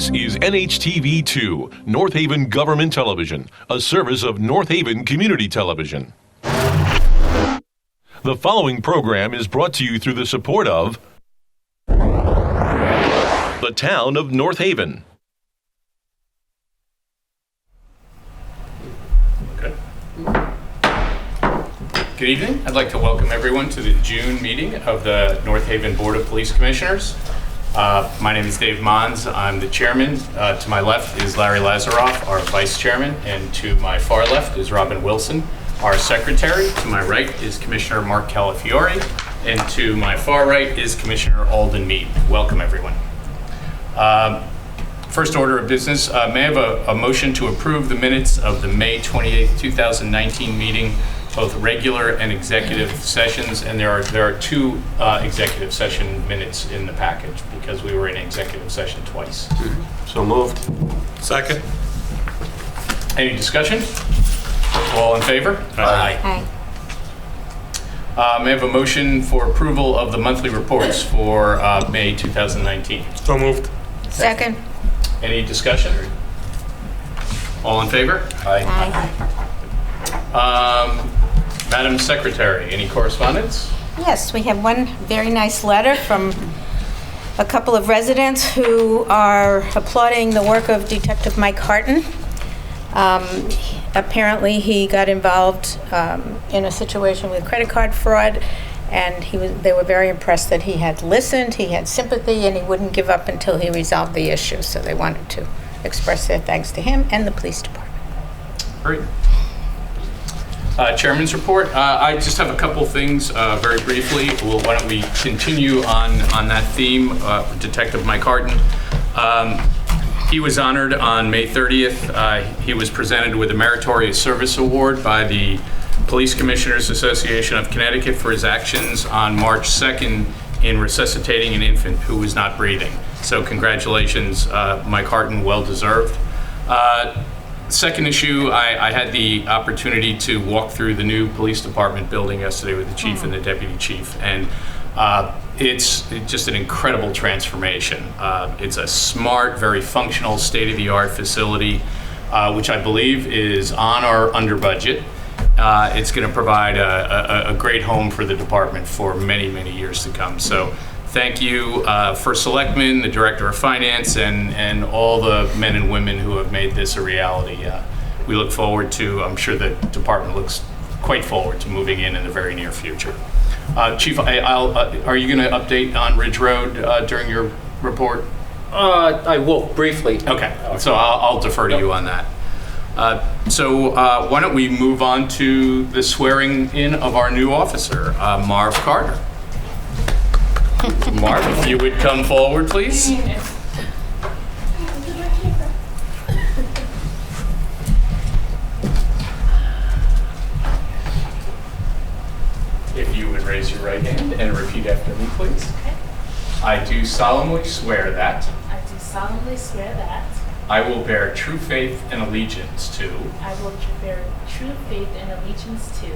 This is NHTV2, North Haven Government Television, a service of North Haven Community Television. The following program is brought to you through the support of the town of North Haven. Okay. Good evening. I'd like to welcome everyone to the June meeting of the North Haven Board of Police Commissioners. My name is Dave Mons. I'm the chairman. To my left is Larry Lazaroff, our vice chairman, and to my far left is Robin Wilson, our secretary. To my right is Commissioner Mark Calafiore, and to my far right is Commissioner Alden Mead. Welcome, everyone. First order of business, may I have a motion to approve the minutes of the May 28th, 2019 meeting, both regular and executive sessions, and there are two executive session minutes in the package because we were in executive session twice. So moved. Second. Any discussion? All in favor? Aye. May I have a motion for approval of the monthly reports for May 2019? So moved. Second. Any discussion? All in favor? Aye. Madam Secretary, any correspondence? Yes, we have one very nice letter from a couple of residents who are applauding the work of Detective Mike Harton. Apparently, he got involved in a situation with credit card fraud, and they were very impressed that he had listened, he had sympathy, and he wouldn't give up until he resolved the issue. So they wanted to express their thanks to him and the police department. Great. Chairman's report. I just have a couple things very briefly. Well, why don't we continue on that theme, Detective Mike Harton. He was honored on May 30th. He was presented with a Meritorious Service Award by the Police Commissioners Association of Connecticut for his actions on March 2nd in resuscitating an infant who was not breathing. So congratulations, Mike Harton, well deserved. Second issue, I had the opportunity to walk through the new police department building yesterday with the chief and the deputy chief, and it's just an incredible transformation. It's a smart, very functional, state-of-the-art facility, which I believe is on or under budget. It's going to provide a great home for the department for many, many years to come. So thank you, First Selectman, the Director of Finance, and all the men and women who have made this a reality. We look forward to, I'm sure the department looks quite forward to moving in the very near future. Chief, are you going to update on Ridge Road during your report? I will, briefly. Okay, so I'll defer to you on that. So why don't we move on to the swearing in of our new officer, Marv Carter. Marv, if you would come forward, please. If you would raise your right hand and repeat after me, please. Okay. I do solemnly swear that I do solemnly swear that I will bear true faith and allegiance to I will bear true faith and allegiance to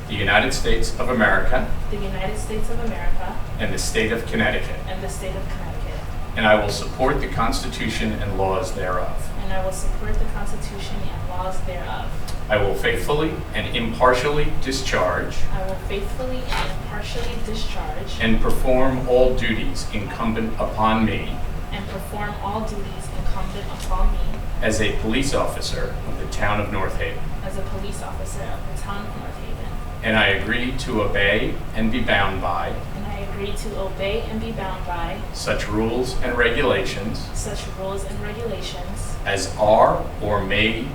the United States of America the United States of America and the state of Connecticut, and the state of Connecticut, and I will support the Constitution and laws thereof. and I will support the Constitution and laws thereof. I will faithfully and impartially discharge I will faithfully and impartially discharge and perform all duties incumbent upon me and perform all duties incumbent upon me as a police officer of the town of North Haven. as a police officer of the town of North Haven, And I agree to obey and be bound by and I agree to obey and be bound by such rules and regulations such rules and regulations as are or may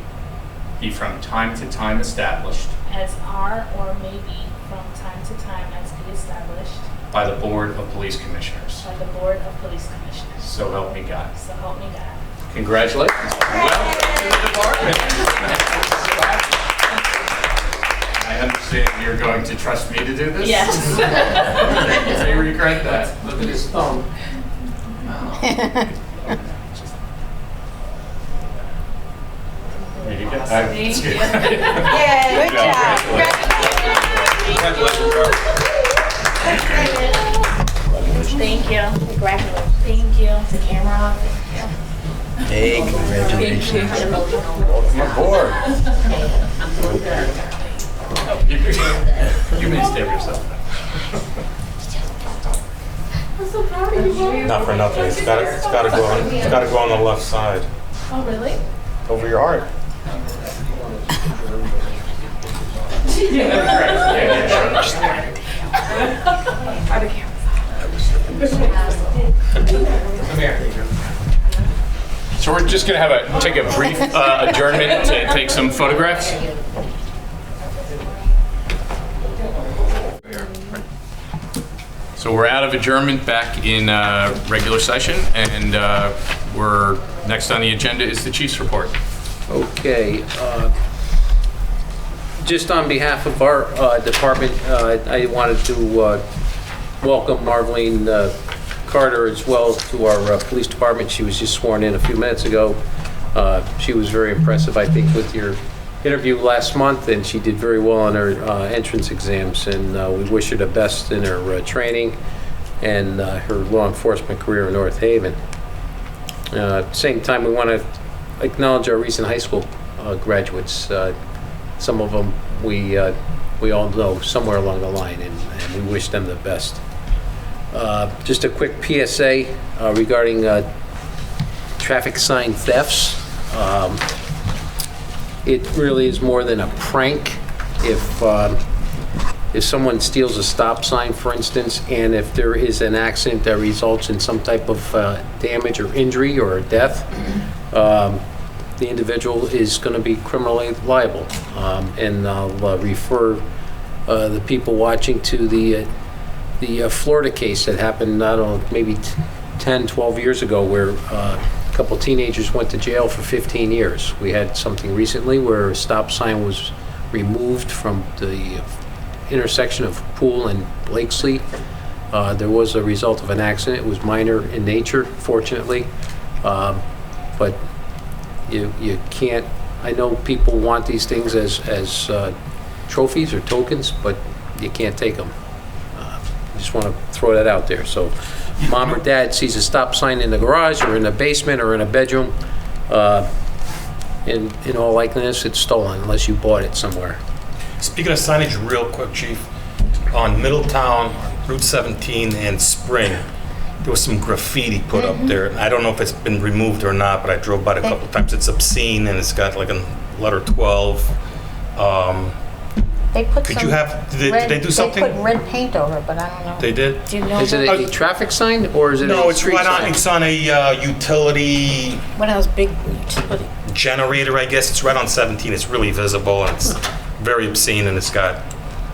be from time to time established as are or may be from time to time as be established by the Board of Police Commissioners. by the Board of Police Commissioners. So help me God. So help me God. Congratulations. Welcome to the department. I understand you're going to trust me to do this? Yes. You may regret that. Look at his thumb. There you go. Thank you. Yay, good job. Thank you. Congratulations. Thank you. The camera off. Thank you. Hey, congratulations. Welcome aboard. You may stay yourself. Not for nothing. It's gotta go on the left side. Oh, really? Over your heart. So we're just going to take a brief adjournment to take some photographs. So we're out of adjournment, back in regular session, and we're next on the agenda is the chief's report. Okay. Just on behalf of our department, I wanted to welcome Marlene Carter as well to our police department. She was just sworn in a few minutes ago. She was very impressive, I think, with your interview last month, and she did very well on her entrance exams, and we wish her the best in her training and her law enforcement career in North Haven. At the same time, we want to acknowledge our recent high school graduates. Some of them we all know somewhere along the line, and we wish them the best. Just a quick PSA regarding traffic sign thefts. It really is more than a prank. If someone steals a stop sign, for instance, and if there is an accident that results in some type of damage or injury or death, the individual is going to be criminally liable. And I'll refer the people watching to the Florida case that happened, I don't know, maybe 10, 12 years ago, where a couple teenagers went to jail for 15 years. We had something recently where a stop sign was removed from the intersection of Poole and Blakesley. There was a result of an accident. It was minor in nature, fortunately. But you can't, I know people want these things as trophies or tokens, but you can't take them. I just want to throw that out there. So mom or dad sees a stop sign in the garage or in the basement or in a bedroom, in all likeliness, it's stolen unless you bought it somewhere. Speaking of signage, real quick, Chief, on Middletown, Route 17 and Spring, there was some graffiti put up there. I don't know if it's been removed or not, but I drove by it a couple times. It's obscene, and it's got like a letter 12. They put Could some you have, did they do something? They put red paint over it, but I don't know. They did? Do you know? Is it a traffic sign or is it No, a it's street right on, sign? it's on a utility One of those big utility. generator, I guess. It's right on 17. It's really visible, and it's very obscene, and it's got a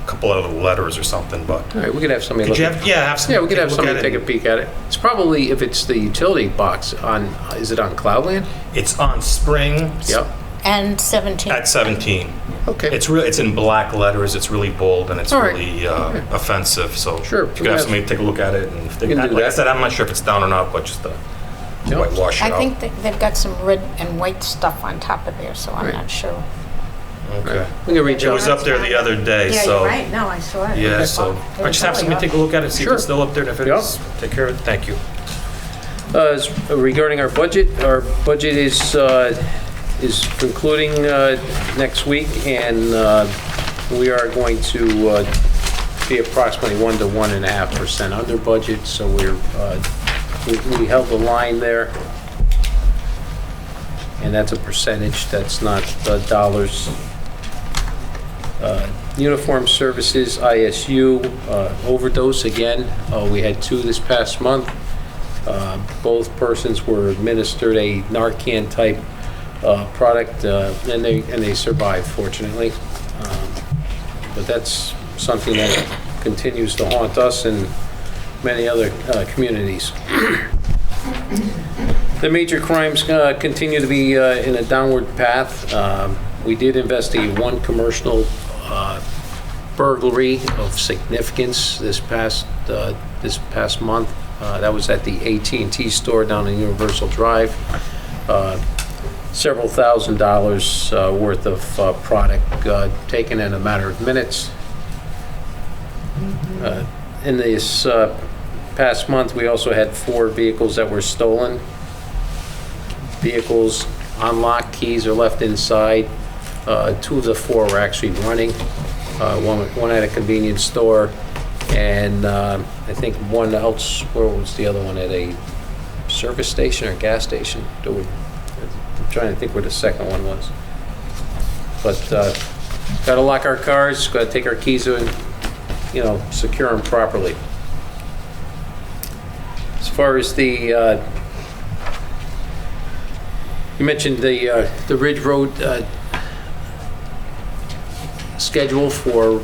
couple of letters or something, but. All right, we could have somebody Could look. you have, yeah, have some. Yeah, we could take a have look somebody at take a it. peek at it. It's probably, if it's the utility box on, is it on Cloudland? It's on Spring. Yep. And 17. At 17. Okay. It's in black letters, it's really bold, and it's All right. really offensive, so. Sure, If you we could have have- somebody take a look at it, and if they, We can do like I that. said, I'm not sure if it's down or not, but just to Yep. whitewash it I out. think they've got some red and white stuff on top of there, so I'm Right. not sure. Okay. We can reach It out. was up there the other day, Yeah, so. you're right. No, I saw it. Yeah, so, I just have somebody take a look at it, see if Sure. it's still up there, and if it Yep. is, take care of it, thank you. Regarding our budget is concluding next week, and we are going to be approximately 1 to 1.5% under budget, so we held the line there. And that's a percentage, that's not dollars. Uniform Services, ISU, overdose again. We had 2 this past month. Both persons were administered a Narcan-type product, and they survived, fortunately. But that's something that continues to haunt us and many other communities. The major crimes continue to be in a downward path. We did investigate 1 commercial burglary of significance this past month. That was at the AT&T store down in Universal Drive. Several $1,000s worth of product taken in a matter of minutes. In this past month, we also had 4 vehicles that were stolen. vehicles unlocked, keys are left inside. 2 of the 4 are actually running, one at a convenience store, and I think one else, where was the other one, at a service station or gas station? I'm trying to think where the second one was. But gotta lock our cars, gotta take our keys and, secure them properly. As far as the, you mentioned the Ridge Road schedule for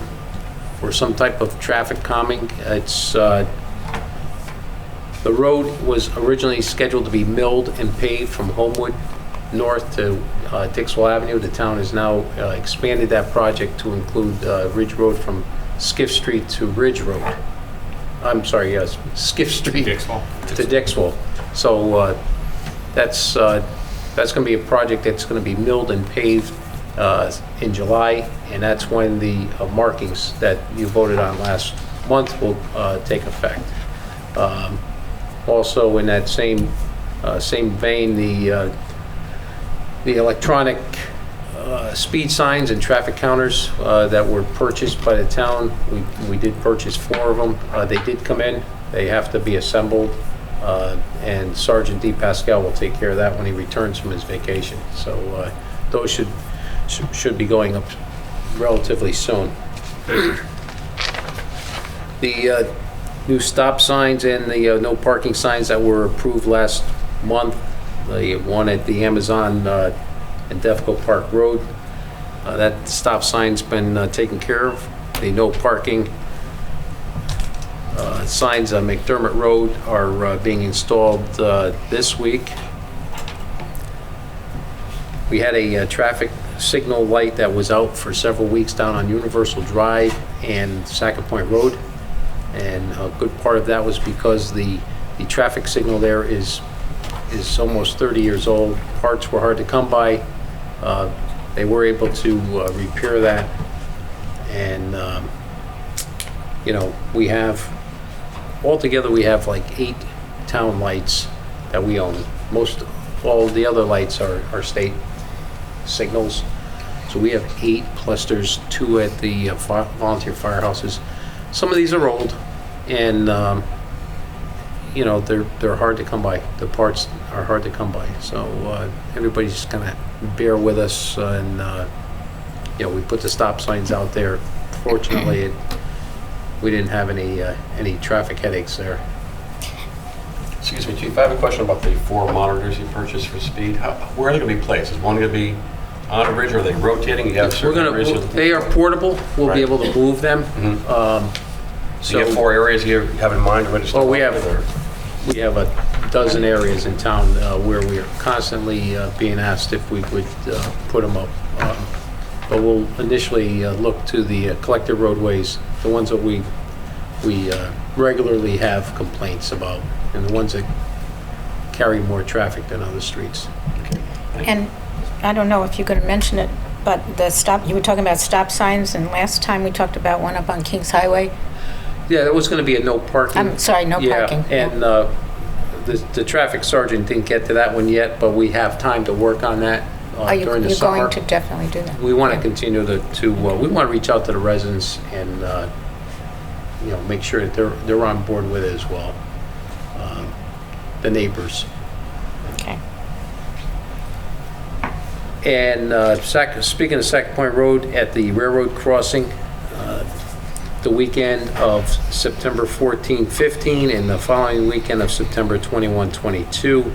some type of traffic calming. It's, the road was originally scheduled to be milled and paved from Homewood north to Dixwell Avenue. The town has now expanded that project to include Ridge Road from Skiff Street to Ridge Road. I'm sorry, yes, Skiff Street Dixwell. to Dixwell. So that's going to be a project that's going to be milled and paved in July, and that's when the markings that you voted on last month will take effect. Also, in that same vein, the electronic speed signs and traffic counters that were purchased by the town, we did purchase 4 of them. They did come in. They have to be assembled, and Sergeant D. Pascal will take care of that when he returns from his vacation. So those should be going up relatively soon. The new stop signs and the no parking signs that were approved last month, the one at the Amazon and Defco Park Road, that stop sign's been taken care of. The no parking signs on McDermott Road are being installed this week. We had a traffic signal light that was out for several weeks down on Universal Drive and Sackett Point Road, and a good part of that was because the traffic signal there is almost 30 years old. Parts were hard to come by. They were able to repair that, and we have altogether like 8 town lights that we own. All the other lights are state signals. So we have 8, plus there's 2 at the volunteer firehouses. Some of these are old, and they're hard to come by. The parts are hard to come by. So everybody's just gonna bear with us, and we put the stop signs out there. Fortunately, we didn't have any traffic headaches there. Excuse me, Chief, I have a question about the 4 monitors you purchased for speed. Where are they going to be placed? Is one going to be on a bridge, or are they rotating? You have certain areas of- They are portable. We'll be Right. able to move them. So you have 4 areas you have in mind? Well, we have a dozen areas in town where we are constantly being asked if we would put them up. But we'll initially look to the collector roadways, the ones that we regularly have complaints about, and the ones that carry more traffic than other streets. And I don't know if you're going to mention it, but you were talking about stop signs, and last time we talked about one up on Kings Highway. Yeah, that was going to be a no parking. I'm sorry, no parking. Yeah, and the traffic sergeant didn't get to that one yet, but we have time to work on that during the summer. You're going to definitely do that? We want to continue we want to reach out to the residents and, make sure that they're on board with it as well. The neighbors. Okay. And speaking of Sackett Point Road, at the railroad crossing, the weekend of September 14, 15, and the following weekend of September 21, 22,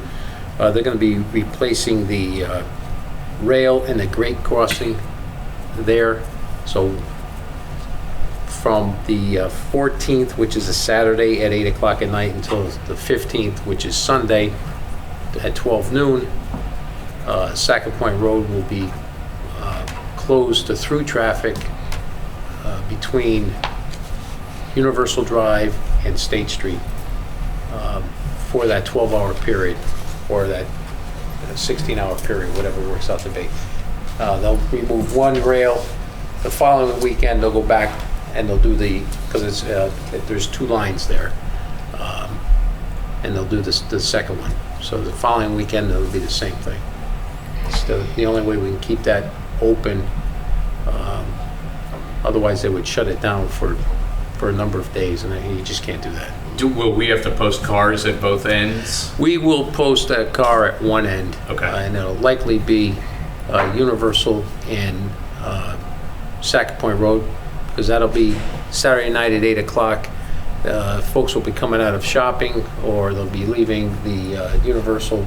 they're going to be replacing the rail in the grate crossing there. So from the 14th, which is a Saturday at 8 o'clock at night, until the 15th, which is Sunday at 12 noon, Sackett Point Road will be closed to through traffic between Universal Drive and State Street for that 12-hour period, or that 16-hour period, whatever it works out to be. They'll remove one rail. The following weekend, they'll go back and they'll do because there's 2 lines there, and they'll do the second one. So the following weekend, it'll be the same thing. It's the only way we can keep that open. Otherwise, they would shut it down for a number of days, and you just can't do that. Will we have to post cars at both ends? We will post a car at one end. Okay. And it'll likely be Universal and Sack Point Road, because that'll be Saturday night at 8 o'clock. Folks will be coming out of shopping, or they'll be leaving the Universal,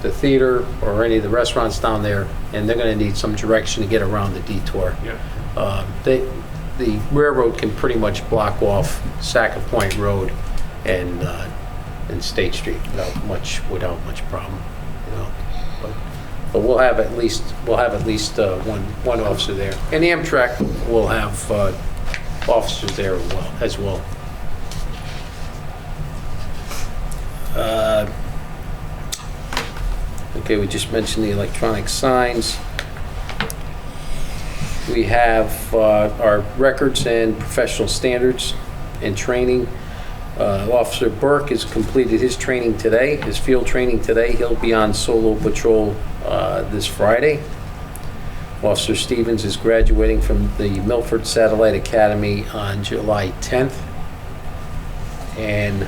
the theater, or any of the restaurants down there, and they're going to need some direction to get around the detour. Yeah. The railroad can pretty much block off Sack Point Road and State Street without much problem, you know. But we'll have at least one officer there, and Amtrak will have officers there as well. Okay, we just mentioned the electronic signs. We have our records and professional standards and training. Officer Burke has completed his training today, his field training today. He'll be on solo patrol this Friday. Officer Stevens is graduating from the Milford Satellite Academy on July 10th. And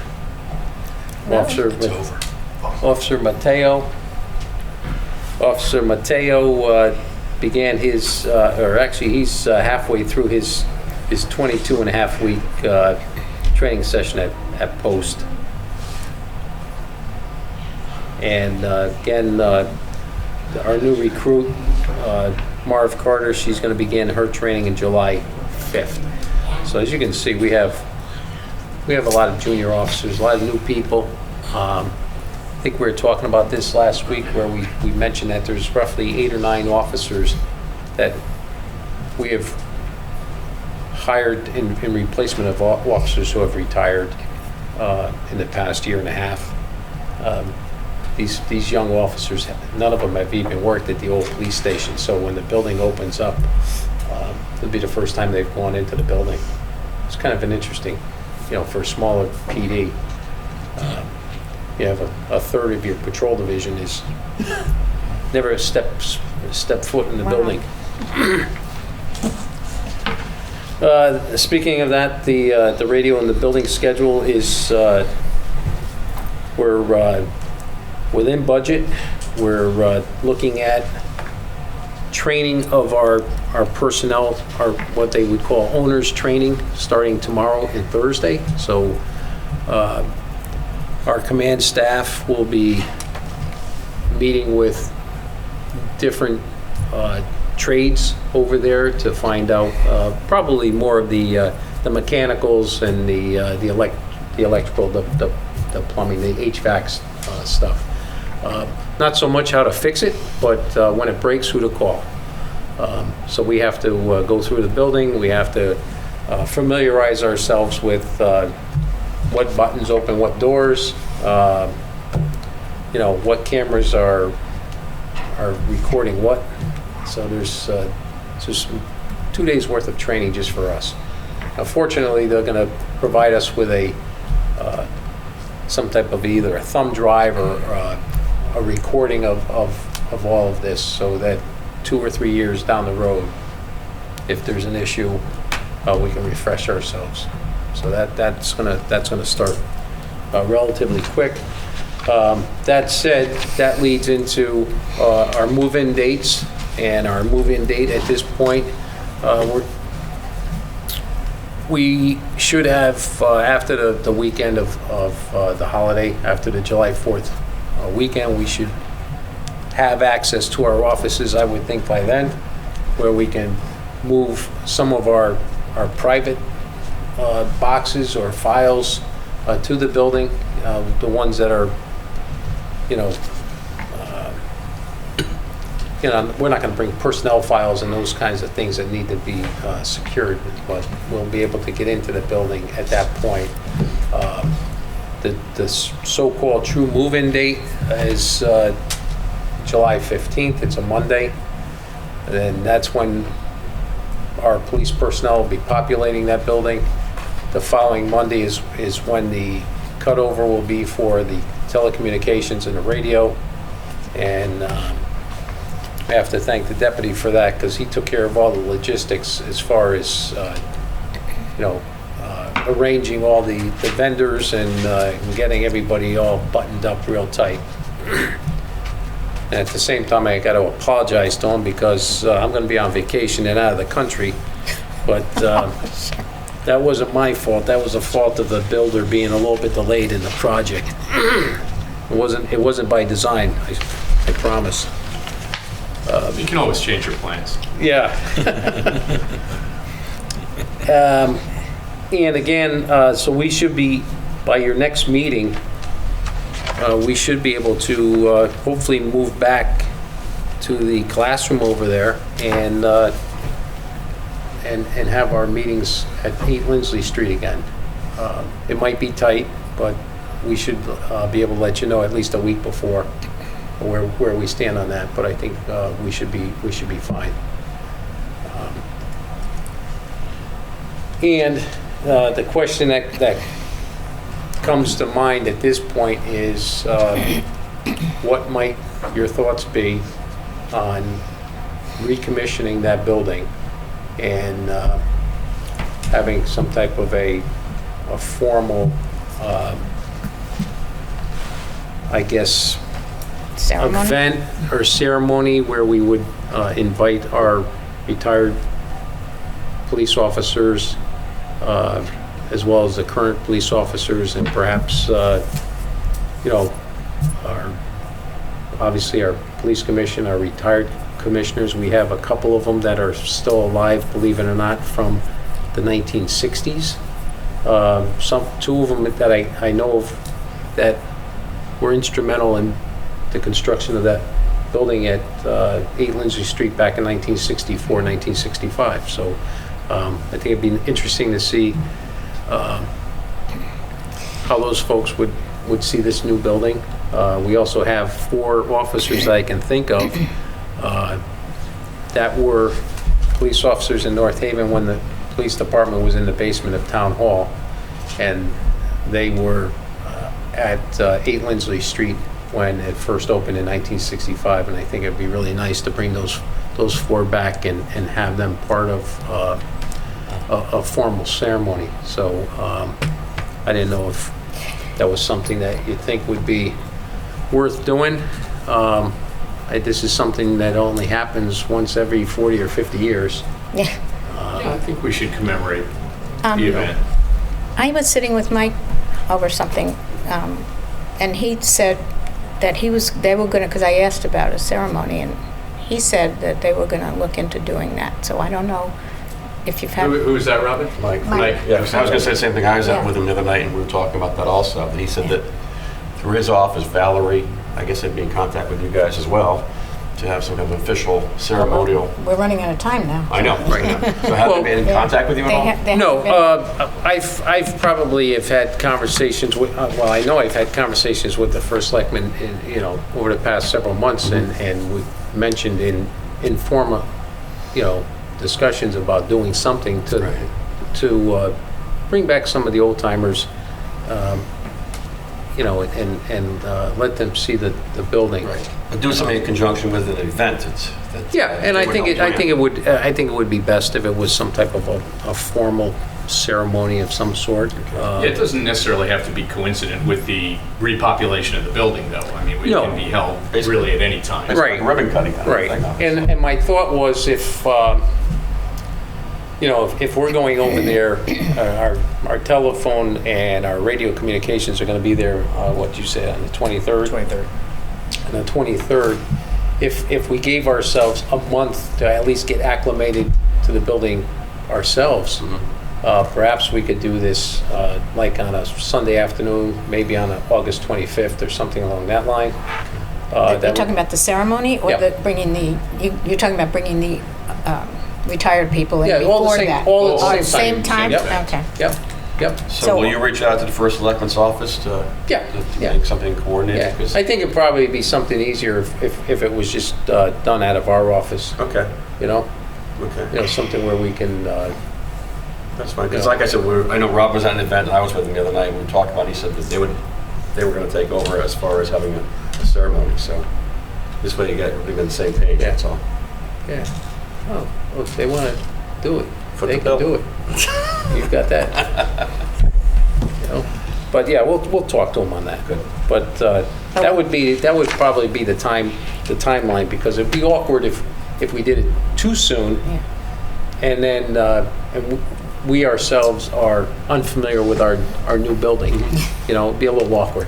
Officer Mateo began his, or actually he's halfway through his 22-and-a-half week training session at Post. And again, our new recruit, Marv Carter, she's going to begin her training in July 5th. So as you can see, we have a lot of junior officers, a lot of new people. I think we were talking about this last week, where we mentioned that there's roughly 8 or 9 officers that we have hired in replacement of officers who have retired in the past year and a half. These young officers, none of them have even worked at the old police station, so when the building opens up, it'll be the first time they've gone into the building. It's kind of an interesting, for a smaller PD. You have a third of your patrol division is never step foot in the building. Speaking of that, the radio in the building schedule is we're within budget. We're looking at training of our personnel, what they would call owners training, starting tomorrow and Thursday. So our command staff will be meeting with different trades over there to find out probably more of the mechanicals and the electrical, the plumbing, the HVAC stuff. Not so much how to fix it, but when it breaks, who to call. So we have to go through the building. We have to familiarize ourselves with what buttons open what doors, what cameras are recording what. So there's just 2 days worth of training just for us. Now, fortunately, they're going to provide us with some type of either a thumb drive or a recording of all of this, so that 2 or 3 years down the road, if there's an issue, we can refresh ourselves. So that's gonna start relatively quick. That said, that leads into our move-in dates, and our move-in date at this point, we should have, after the weekend of the holiday, after the July 4th weekend, we should have access to our offices, I would think, by then, where we can move some of our private boxes or files to the building, the ones that are, we're not going to bring personnel files and those kinds of things that need to be secured, but we'll be able to get into the building at that point. The so-called true move-in date is July 15th. It's a Monday. And that's when our police personnel will be populating that building. The following Monday is when the cutover will be for the telecommunications and the radio. And I have to thank the deputy for that, because he took care of all the logistics as far as, arranging all the vendors and getting everybody all buttoned up real tight. And at the same time, I got to apologize to him because I'm going to be on vacation and out of the country. But that wasn't my fault. That was the fault of the builder being a little bit delayed in the project. It wasn't by design, I promise. You can always change your plans. Yeah. And again, so we should be, by your next meeting, we should be able to hopefully move back to the classroom over there and have our meetings at 8 Lindsley Street again. It might be tight, but we should be able to let you know at least a week before where we stand on that. But I think we should be fine. And the question that comes to mind at this point is, what might your thoughts be on recommissioning that building and having some type of a formal, I guess, Ceremony? event or ceremony where we would invite our retired police officers, as well as the current police officers, and perhaps, obviously our police commission, our retired commissioners. We have a couple of them that are still alive, believe it or not, from the 1960s. Two of them that I know of that were instrumental in the construction of that building at 8 Lindsley Street back in 1964, 1965. So I think it'd be interesting to see how those folks would see this new building. We also have 4 officers that I can think of that were police officers in North Haven when the police department was in the basement of Town Hall, and they were at 8 Lindsley Street when it first opened in 1965, and I think it'd be really nice to bring those 4 back and have them part of a formal ceremony. So I didn't know if that was something that you think would be worth doing. This is something that only happens once every 40 or 50 years. Yeah. I think we should commemorate the event. I was sitting with Mike over something, and he said that they were going to, because I asked about a ceremony, and he said that they were going to look into doing that. So I don't know if you've had... Who was that, Robin? Mike. Yeah. I was going to say the same thing. I was out Yeah. with him the other night, and we were talking about that also. And he said that through his office, Valerie, I guess they'd be in contact with you guys as well, to have some kind of official ceremonial. We're running out of time now. I know, right now. So have they been in contact with you at all? No, I've probably have had conversations with, I know I've had conversations with the first selectman, over the past several months, and we mentioned in informal, discussions about doing something to bring back some of the old timers, and let them see the building. Right. But do something in conjunction with an event. And I think it would be best if it was some type of a formal ceremony of some sort. It doesn't necessarily have to be coincident with the repopulation of the building, though. I mean, it can be held really at any time. It's like a ribbon cutting kind of Right. thing. And my thought was if we're going over there, our telephone and our radio communications are going to be there, what you said, on the 23rd? 23rd. On the 23rd, if we gave ourselves a month to at least get acclimated to the building ourselves, perhaps we could do this like on a Sunday afternoon, maybe on August 25th or something along that line. You're talking about the ceremony, or Yep. you're talking about bringing the retired people in Yeah, all before the same, that? all at the All same at the same time? Yep. Okay. Yep. So will you reach out to the first selectman's office to make something coordinated? Yeah, 'Cause- I think it'd probably be something easier if it was just done out of our office, Okay, okay. something where we can, That's fine, because like I said, I know Rob was at an event, and I was with him the other night, and we were talking about it. He said that they would they were going to take over as far as having a ceremony. So this way you get everybody on the same page, that's all. Yeah. Oh, well, if they want to do it, Foot they the can bill. do it. You've got that. You know? But yeah, we'll talk to them on that. Good. But that would probably be the timeline, because it'd be awkward if we did it too soon, and then we ourselves are unfamiliar with our new building. You know, it'd be a little awkward.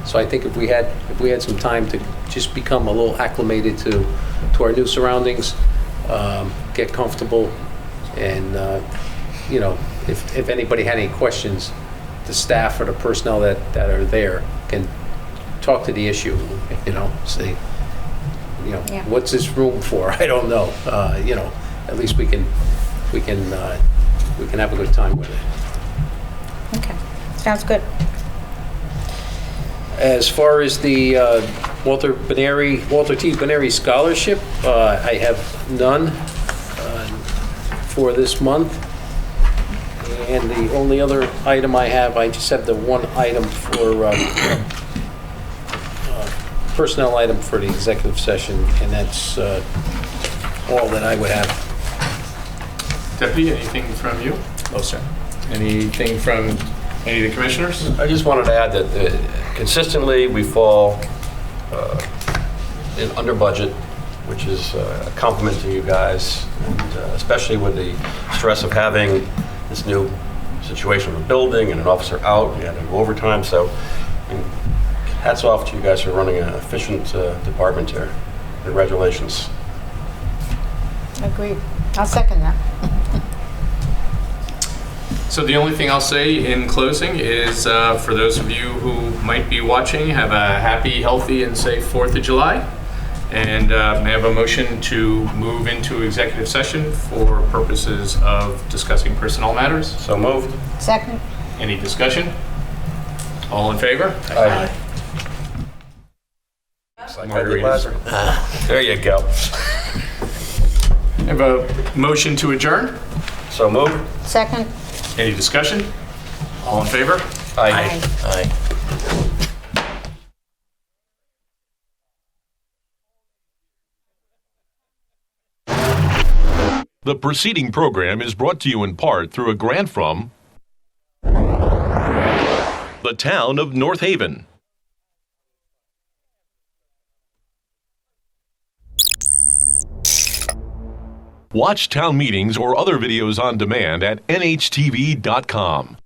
So I think if we had some time to just become a little acclimated to our new surroundings, get comfortable, and you know, if anybody had any questions, the staff or the personnel that are there can talk to the issue. You know, say, you know, Yeah. what's this room for? I don't know. You know, at least we can have a good time with it. Okay, sounds good. As far as the Walter T. Benary Scholarship, I have none for this month. And the only other item I just have the one item for personnel item for the executive session, and that's all that I would have. Deputy, anything from you? No, sir. Anything from any of the commissioners? I just wanted to add that consistently we fall under budget, which is a compliment to you guys, and especially with the stress of having this new situation with a building and an officer out, we had to go overtime, so hats off to you guys for running an efficient department here. Congratulations. Agreed. I'll second that. So the only thing I'll say in closing is, for those of you who might be watching, have a happy, healthy, and safe 4th of July. And may I have a motion to move into executive session for purposes of discussing personnel matters? So moved. Second? Any discussion? All in favor? Aye. Margaritas. There you go. I have a motion to adjourn. So moved. Second? Any discussion? All in favor? Aye. The preceding program is brought to you in part through a grant from the town of North Haven. Watch town meetings or other videos on demand at nhtv.com.